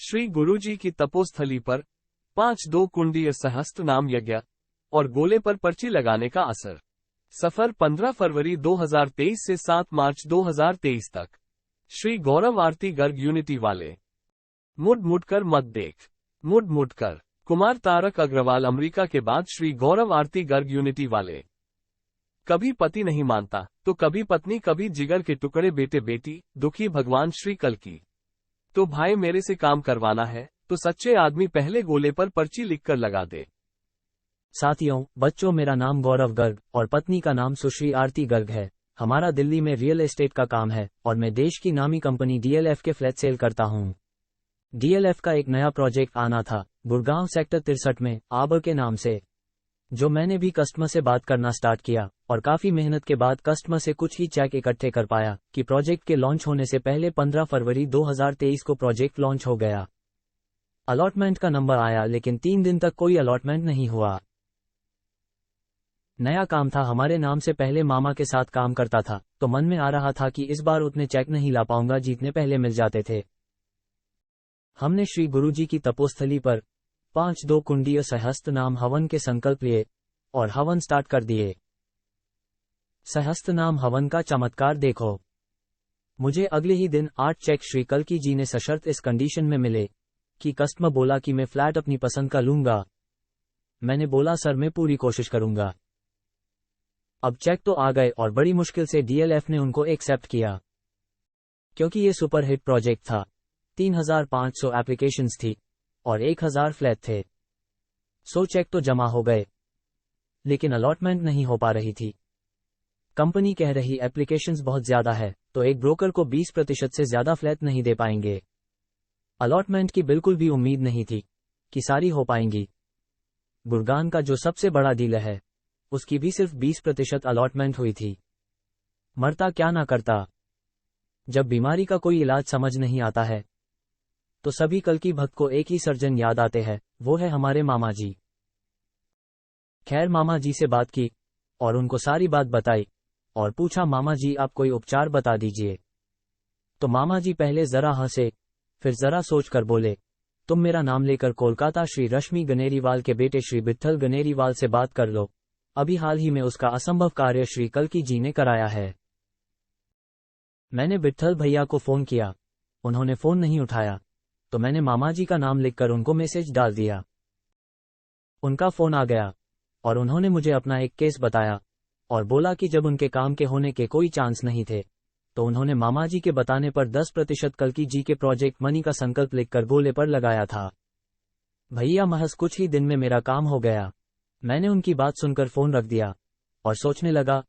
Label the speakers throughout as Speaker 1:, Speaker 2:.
Speaker 1: श्री गुरुजी की तपोस्थली पर 5-2 कुंडीय सहस्त्र नाम यज्ञ और गोले पर पर्ची लगाने का असर। सफर 15 फरवरी 2023 से 7 मार्च 2023 तक। श्री गौरव आरती गर्ग यूनिटी वाले। मुड़ कर मत देख। मुड़ कर। कुमार तारक अग्रवाल अमेरिका के बाद श्री गौरव आरती गर्ग यूनिटी वाले। कभी पति नहीं मानता तो कभी पत्नी, कभी जिगर के टुकड़े बेटे बेटी, दुखी भगवान श्री कल्कि। तो भाई मेरे से काम करवाना है तो सच्चे आदमी पहले गोले पर पर्ची लिखकर लगा दे।
Speaker 2: साथियों, बच्चों, मेरा नाम गौरव गर्ग और पत्नी का नाम सुश्री आरती गर्ग है। हमारा दिल्ली में रियल एस्टेट का काम है और मैं देश की नामी कंपनी DLF के फ्लैट सेल करता हूँ। DLF का एक नया प्रोजेक्ट आना था गुड़गांव सेक्टर 63 में आबर के नाम से, जो मैंने भी कस्टमर से बात करना स्टार्ट किया और काफी मेहनत के बाद कस्टमर से कुछ ही चेक इकट्ठे कर पाया कि प्रोजेक्ट के लॉन्च होने से पहले 15 फरवरी 2023 को प्रोजेक्ट लॉन्च हो गया। अलॉटमेंट का नंबर आया लेकिन 3 दिन तक कोई अलॉटमेंट नहीं हुआ। नया काम था, हमारे नाम से पहले मामा के साथ काम करता था, तो मन में आ रहा था कि इस बार उतने चेक नहीं ला पाऊंगा जितने पहले मिल जाते थे। हमने श्री गुरुजी की तपोस्थली पर 5-2 कुंडीय सहस्त्र नाम हवन के संकल्प लिए और हवन स्टार्ट कर दिए। सहस्त्र नाम हवन का चमत्कार देखो। मुझे अगले ही दिन 8 चेक श्री कल्कि जी ने सशर्त इस कंडीशन में मिले कि कस्टमर बोला कि मैं फ्लैट अपनी पसंद का लूंगा। मैंने बोला सर मैं पूरी कोशिश करूंगा। अब चेक तो आ गए और बड़ी मुश्किल से DLF ने उनको एक्सेप्ट किया, क्योंकि ये सुपर हिट प्रोजेक्ट था। 3500 एप्लीकेशंस थी और 1000 फ्लैट थे। 100 चेक तो जमा हो गए लेकिन अलॉटमेंट नहीं हो पा रही थी। कंपनी कह रही एप्लीकेशंस बहुत ज्यादा है तो एक ब्रोकर को 20% से ज्यादा फ्लैट नहीं दे पाएंगे। अलॉटमेंट की बिल्कुल भी उम्मीद नहीं थी कि सारी हो पाएंगी। गुड़गांव का जो सबसे बड़ा डीलर है उसकी भी सिर्फ 20% अलॉटमेंट हुई थी। मरता क्या ना करता। जब बीमारी का कोई इलाज समझ नहीं आता है तो सभी कल्कि भक्त को एक ही सर्जन याद आते हैं, वो है हमारे मामा जी। खैर, मामा जी से बात की और उनको सारी बात बताई और पूछा मामा जी आप कोई उपचार बता दीजिए। तो मामा जी पहले जरा हंसे, फिर जरा सोचकर बोले, तुम मेरा नाम लेकर कोलकाता श्री रश्मि गनेरीवाल के बेटे श्री विट्ठल गनेरीवाल से बात कर लो। अभी हाल ही में उसका असंभव कार्य श्री कल्कि जी ने कराया है। मैंने विट्ठल भैया को फोन किया, उन्होंने फोन नहीं उठाया, तो मैंने मामा जी का नाम लिखकर उनको मैसेज डाल दिया। उनका फोन आ गया और उन्होंने मुझे अपना एक केस बताया और बोला कि जब उनके काम के होने के कोई चांस नहीं थे तो उन्होंने मामा जी के बताने पर 10% कल्कि जी के प्रोजेक्ट मनी का संकल्प लिखकर गोले पर लगाया था। भैया, महज कुछ ही दिन में मेरा काम हो गया। मैंने उनकी बात सुनकर फोन रख दिया और सोचने लगा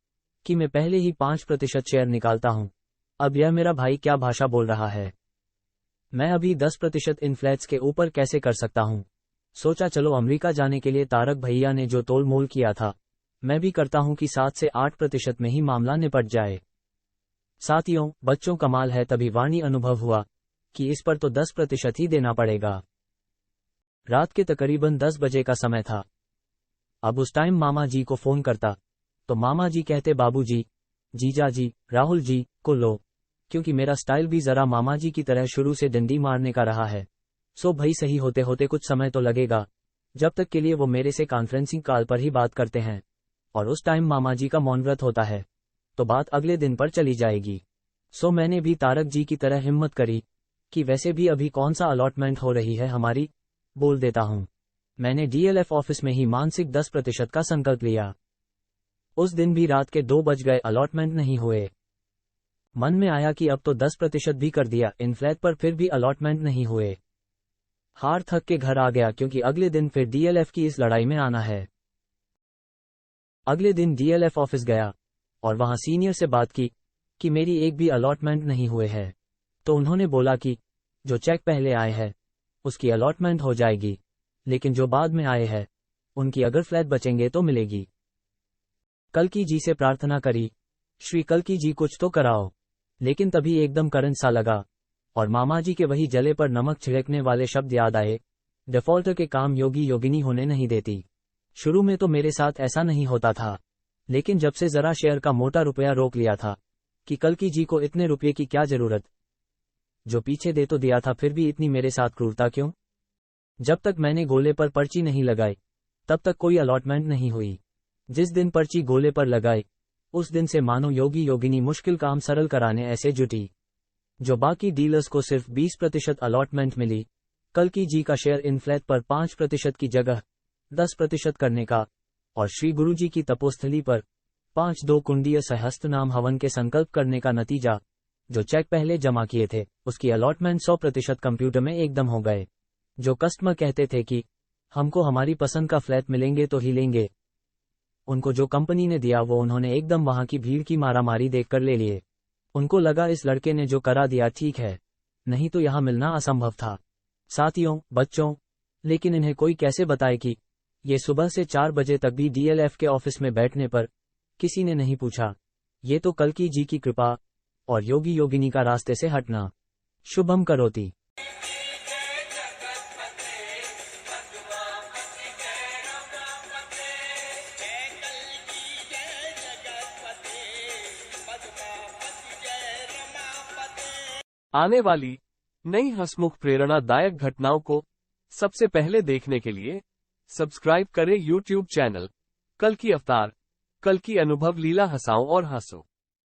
Speaker 2: कि मैं पहले ही 5% शेयर निकालता हूं, अब यह मेरा भाई क्या भाषा बोल रहा है। मैं अभी 10% इन फ्लैट्स के ऊपर कैसे कर सकता हूं। सोचा चलो अमेरिका जाने के लिए तारक भैया ने जो तोल मोल किया था मैं भी करता हूं कि 7 से 8% में ही मामला निपट जाए। साथियों, बच्चों, कमाल है, तभी वाणी अनुभव हुआ कि इस पर तो 10% ही देना पड़ेगा। रात के तकरीबन 10 बजे का समय था। अब उस टाइम मामा जी को फोन करता तो मामा जी कहते बाबू जी, जीजा जी, राहुल जी को लो, क्योंकि मेरा स्टाइल भी जरा मामा जी की तरह शुरू से डंडी मारने का रहा है। सो भाई, सही होते होते कुछ समय तो लगेगा, जब तक के लिए वो मेरे से कॉन्फ्रेंसिंग कॉल पर ही बात करते हैं और उस टाइम मामा जी का मौन व्रत होता है तो बात अगले दिन पर चली जाएगी। सो मैंने भी तारक जी की तरह हिम्मत करी कि वैसे भी अभी कौन सा अलॉटमेंट हो रही है हमारी, बोल देता हूं। मैंने DLF ऑफिस में ही मानसिक 10% का संकल्प लिया। उस दिन भी रात के 2 बज गए, अलॉटमेंट नहीं हुए। मन में आया कि अब तो 10% भी कर दिया इन फ्लैट पर, फिर भी अलॉटमेंट नहीं हुए। हार थक के घर आ गया क्योंकि अगले दिन फिर DLF की इस लड़ाई में आना है। अगले दिन DLF ऑफिस गया और वहां सीनियर से बात की कि मेरी एक भी अलॉटमेंट नहीं हुए है। तो उन्होंने बोला कि जो चेक पहले आए हैं उसकी अलॉटमेंट हो जाएगी, लेकिन जो बाद में आए हैं उनकी अगर फ्लैट बचेंगे तो मिलेगी। कल्कि जी से प्रार्थना करी, श्री कल्कि जी कुछ तो कराओ। लेकिन तभी एकदम करंट सा लगा और मामा जी के वही जले पर नमक छिड़कने वाले शब्द याद आए, डिफॉल्टर के काम योगी योगिनी होने नहीं देती। शुरू में तो मेरे साथ ऐसा नहीं होता था, लेकिन जब से जरा शेयर का मोटा रुपया रोक लिया था कि कल्कि जी को इतने रुपये की क्या जरूरत, जो पीछे दे तो दिया था फिर भी इतनी मेरे साथ क्रूरता क्यों? जब तक मैंने गोले पर पर्ची नहीं लगाई तब तक कोई अलॉटमेंट नहीं हुई। जिस दिन पर्ची गोले पर लगाई उस दिन से मानो योगी योगिनी मुश्किल काम सरल कराने ऐसे जुटी। जो बाकी डीलर्स को सिर्फ 20% अलॉटमेंट मिली, कल्कि जी का शेयर इन फ्लैट पर 5% की जगह 10% करने का और श्री गुरुजी की तपोस्थली पर 5-2 कुंडीय सहस्त्र नाम हवन के संकल्प करने का नतीजा, जो चेक पहले जमा किए थे उसकी अलॉटमेंट 100% कंप्यूटर में एकदम हो गए। जो कस्टमर कहते थे कि हमको हमारी पसंद का फ्लैट मिलेंगे तो ही लेंगे, उनको जो कंपनी ने दिया वो उन्होंने एकदम वहां की भीड़ की मारामारी देखकर ले लिए। उनको लगा इस लड़के ने जो करा दिया ठीक है, नहीं तो यहां मिलना असंभव था। साथियों, बच्चों, लेकिन इन्हें कोई कैसे बताए कि ये सुबह से 4 बजे तक भी डीएलएफ के ऑफिस में बैठने पर किसी ने नहीं पूछा। ये तो कल्कि जी की कृपा और योगी योगिनी का रास्ते से हटना। शुभम करोति।
Speaker 1: आने वाली नई हंसमुख प्रेरणादायक घटनाओं को सबसे पहले देखने के लिए सब्सक्राइब करें यूट्यूब चैनल कल्कि अवतार, कल्कि अनुभव लीला हंसाओ और हंसो।